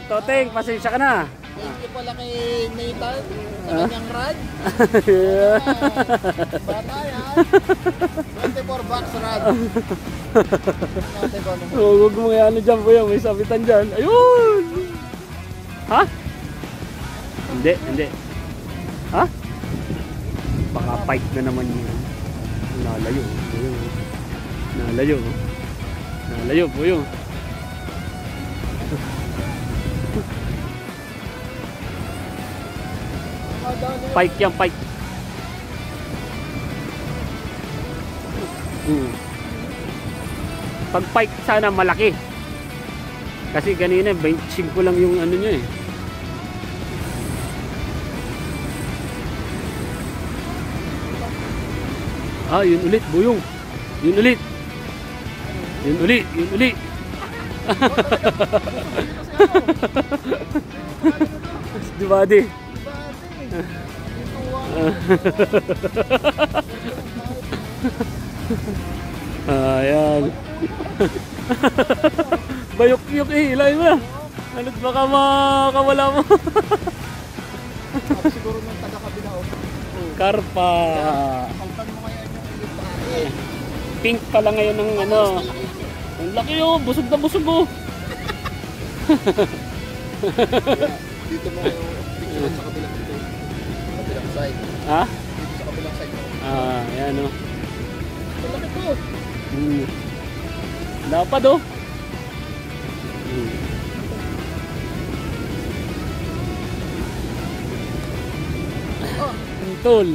Toteng, pasensya ka na. Thank you pala kay Nathan sa kanyang rad. Bata yan. 24 bucks rad. Huwag mo nga ano dyan po yan, may sabitan dyan. Ayun! Ha? Hindi. Ha? Baka fight na naman yun. Nalayo po yun. Pike yan, pike. Pag pike sana malaki. Kasi kanina 25 lang yung ano nyo eh. Yun ulit, buyong. Yun ulit. Diba di? Ayan. Bayok-yok eh, ilay mo. Ano't baka makawala mo. Siguro nung taga-kabila o. Karpa. Kaltan mo kaya yung ilip. Pink pala ngayon ng ano. Ang laki oh, busog na busog oh. Dito mo yung picture sa kabilang dito. Kabilang side. Ha? Dito sa kabilang side mo. Ayan oh. Malaki po. Dapat oh. Tol.